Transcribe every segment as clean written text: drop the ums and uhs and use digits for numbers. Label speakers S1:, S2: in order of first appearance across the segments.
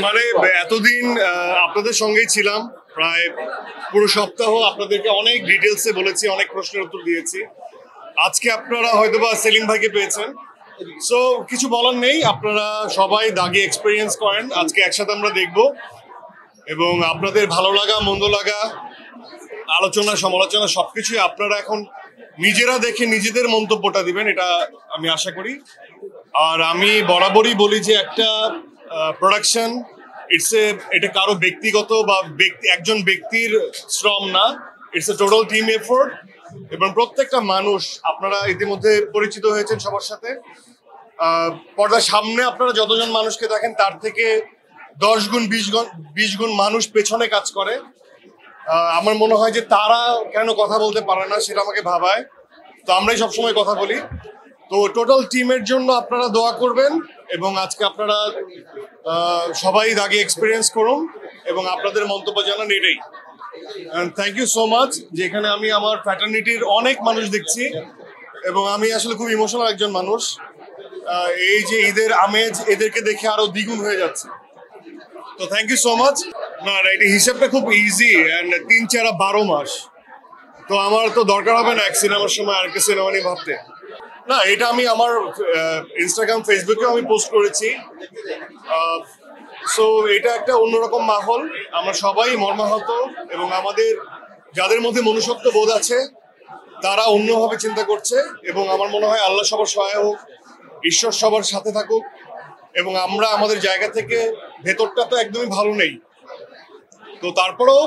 S1: মানে এতদিন আপনাদের সঙ্গেই ছিলাম, প্রায় পুরো সপ্তাহ আপনাদেরকে অনেক ডিটেলসে বলেছি, অনেক প্রশ্নের উত্তর দিয়েছি। আজকে আপনারা হয়তোবা সেলিম ভাইকে পেয়েছেন, সো কিছু বলার নেই। আপনারা সবাই দাগি এক্সপিরিয়েন্স করেন, আজকে একসাথে আমরা দেখব এবং আপনাদের ভালো লাগা মন্দ লাগা, আলোচনা সমালোচনা সবকিছুই আপনারা এখন নিজেরা দেখে নিজেদের মন্তব্যটা দিবেন, এটা আমি আশা করি। আর আমি বরাবরই বলি যে একটা প্রোডাকশন এটা কারো ব্যক্তিগত বা একজন ব্যক্তির শ্রম না, it's a total team effort. এবং প্রত্যেকটা মানুষ, আপনারা ইতিমধ্যে পরিচিত হয়েছেন সবার সাথে। পর্দার সামনে আপনারা যতজন মানুষকে দেখেন তার থেকে 10 গুণ 20 গুণ মানুষ পেছনে কাজ করে। আমার মনে হয় যে তারা কেন কথা বলতে পারে না সেটা আমাকে ভাবায়, তো আমরাই সবসময় কথা বলি। তো টোটাল টিমের জন্য আপনারা দোয়া করবেন এবং আজকে আপনারা সবাই দাগি এক্সপিরিয়েন্স করুন এবং আপনাদের মন্তব্য জানান, এটাই। Thank you so much. যেখানে আমি আমার ফ্র্যাটার্নিটির অনেক মানুষ দেখছি এবং আমি আসলে খুব ইমোশনাল একজন মানুষ। এই যে ঈদের আমেজ এদেরকে দেখে আরো দ্বিগুণ হয়ে যাচ্ছে, তো থ্যাংক ইউ সো মাচ। না, এটা হিসাবটা খুব ইজি, অ্যান্ড 3, 4, 12 মাস। তো আমার তো দরকার হবে না এক সিনেমার সময় আরেকটা সিনেমা নিয়ে ভাবতে। না, এটা আমি আমার ইনস্টাগ্রাম ফেসবুকেও আমি পোস্ট করেছি। সো এটা একটা অন্যরকম মাহল, আমরা সবাই মর্মাহত এবং আমাদের যাদের মধ্যে মনুষ্যত্ব বোধ আছে তারা অন্যভাবে চিন্তা করছে। এবং আমার মনে হয় আল্লাহ সবার সহায় হোক, ঈশ্বর সবার সাথে থাকুক এবং আমরা আমাদের জায়গা থেকে, ভেতরটা তো একদমই ভালো নেই, তো তারপরেও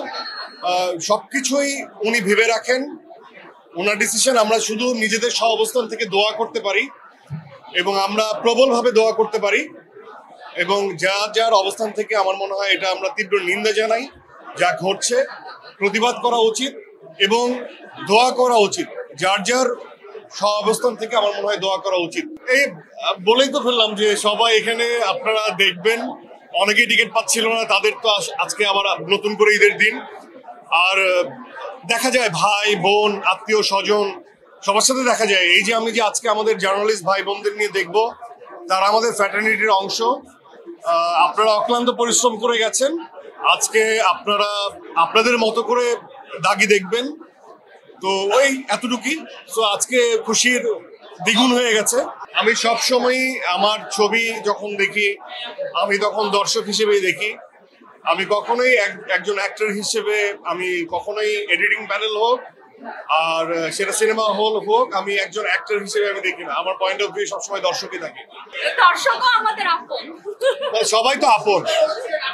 S1: সবকিছুই উনি ভেবে রাখেন, ওনার ডিসিশন। আমরা শুধু নিজেদের সহ অবস্থান থেকে দোয়া করতে পারি এবং আমরা প্রবলভাবে দোয়া করতে পারি এবং যার অবস্থান থেকে আমার মনে হয় এটা আমরা তীব্র নিন্দা জানাই। যা ঘটছে প্রতিবাদ করা উচিত এবং দোয়া করা উচিত, যার সহ অবস্থান থেকে আমার মনে হয় দোয়া করা উচিত। এই বলেই তো ফেললাম যে সবাই এখানে আপনারা দেখবেন, অনেকেই টিকিট পাচ্ছিল না, তাদের তো আজকে আবার নতুন করে ঈদের দিন। আর দেখা যায় ভাই বোন আত্মীয় স্বজন সবার সাথে দেখা যায়। এই যে আমি যে আজকে আমাদের জার্নালিস্ট ভাই বোনদের নিয়ে দেখবো, তারা আমাদের ফ্র্যাটার্নিটির অংশ। আপনারা অক্লান্ত পরিশ্রম করে গেছেন, আজকে আপনারা আপনাদের মতো করে দাগি দেখবেন, তো ওই এতটুকুই। সো আজকে খুশির দ্বিগুণ হয়ে গেছে। আমি সবসময় আমার ছবি যখন দেখি আমি তখন দর্শক হিসেবেই দেখি, আমি কখনোই একজন অ্যাক্টর হিসেবে, আমি কখনোই এডিটিং প্যানেল হোক আর সেটা সিনেমা হল হোক, আমি একজন অ্যাক্টর হিসেবে আমি দেখি না। আমার পয়েন্ট অফ ভিউ সবসময় দর্শকই থাকে।
S2: দর্শকও আমাদের আপন,
S1: সবাই তো আপন,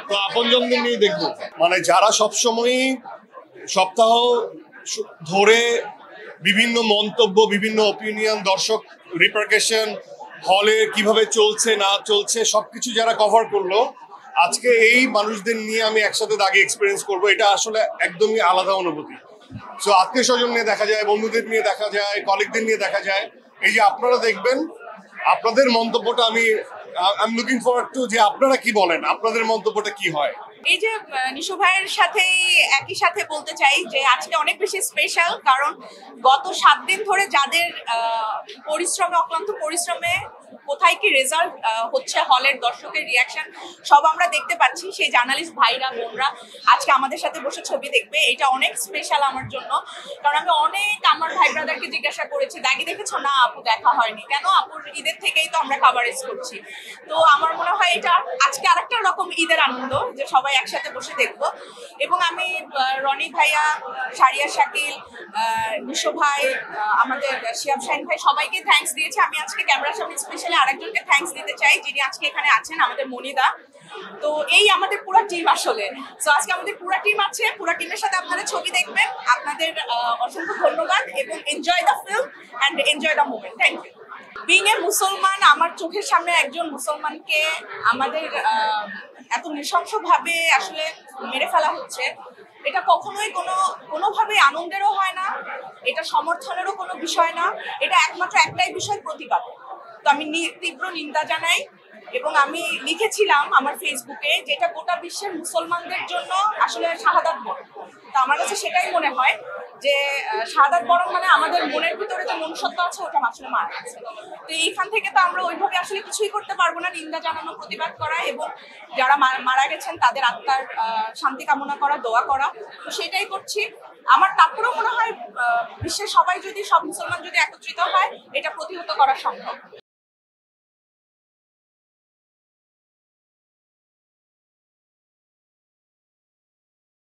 S1: তো আপনজনদের নিয়ে দেখবো। মানে যারা সবসময় সপ্তাহ ধরে বিভিন্ন মন্তব্য, বিভিন্ন অপিনিয়ন, দর্শক রিপারকেশন, হলে কিভাবে চলছে না চলছে সবকিছু যারা কভার করলো, আজকে এই মানুষদের নিয়ে আমি একসাথে দাগি এক্সপিরিয়েন্স করবো, এটা আসলে একদমই আলাদা অনুভূতি। সো আত্মীয় স্বজন নিয়ে দেখা যায়, বন্ধুদের নিয়ে দেখা যায়, কলিগদের নিয়ে দেখা যায়। এই যে আপনারা দেখবেন, আপনাদের মন্তব্যটা আমি লুকিং ফরওয়ার্ড টু, যে আপনারা কি বলেন, আপনাদের মন্তব্যটা কি হয়।
S2: এই যে নিশু ভাইয়ের সাথেই একই সাথে বলতে চাই যে আজকে অনেক বেশি স্পেশাল, কারণ গত 7 দিন ধরে যাদের পরিশ্রমে, অক্লান্ত পরিশ্রমে কোথায় কি রেজাল্ট হচ্ছে, হলের দর্শকের রিয়াকশন সব আমরা দেখতে পাচ্ছি। সেই জার্নালিস্ট ভাইরা বোনরা আজকে আমাদের সাথে বসে ছবি দেখবে, এটা অনেক স্পেশাল আমার জন্য। কারণ আমি অনেক আমার ভাই ব্রাদারকে জিজ্ঞাসা করেছি, দাগি দেখেছো? না আপু, দেখা হয়নি। কেন? আপুর ঈদের থেকেই তো আমরা কভারেজ করছি। তো আমার মনে হয় এটা আজকে আরেকটা রকম ঈদের আনন্দ, যে সবাই একসাথে বসে দেখবো। এবং আমি রনি ভাইয়া, সারিয়া শাকিল, নিশো ভাই, আমাদের শিয়াব শাহিন ভাই, সবাইকে থ্যাঙ্কস দিয়েছি। আমি আজকে ক্যামেরার সামনে স্পেশালি আরেকজনকে থ্যাঙ্কস দিতে চাই, যিনি আজকে এখানে আছেন, আমাদের মনিদা। তো এই আমাদের পুরো টিম আসলে। সো আজকে আমাদের পুরো টিম আছে, পুরো টিমের সাথে আপনারা ছবি দেখবেন। আপনাদের অসংখ্য ধন্যবাদ এবং enjoy the film and enjoy the movement. Thank you. Being a মুসলমান, আমার চোখের সামনে একজন মুসলমানকে আমাদের এত নৃশংসভাবে আসলে মেরে ফেলা হচ্ছে, এটা কখনোই কোনোভাবে আনন্দেরও হয় না, এটা সমর্থনেরও কোনো বিষয় না, এটা একমাত্র একটাই বিষয়, প্রতিবাদ। তো আমি তীব্র নিন্দা জানাই এবং আমি লিখেছিলাম আমার ফেসবুকে, যেটা গোটা বিশ্বের মুসলমানদের জন্য আসলে শাহাদাত বরণ। তো আমার কাছে সেটাই মনে হয় যে শাহাদাত বরং মানে আমাদের মনের ভিতরে যে মনুষ্যত্ব আছে ওটা আসলে মারা গেছে। তো এইখান থেকে তো আমরা ওইভাবে আসলে কিছুই করতে পারবো না, নিন্দা জানানো, প্রতিবাদ করা এবং যারা মারা গেছেন তাদের আত্মার শান্তি কামনা করা, দোয়া করা, তো সেটাই করছি। আমার তারপরেও মনে হয় বিশ্বের সবাই যদি, সব মুসলমান যদি একত্রিত হয় এটা প্রতিহত করা সম্ভব।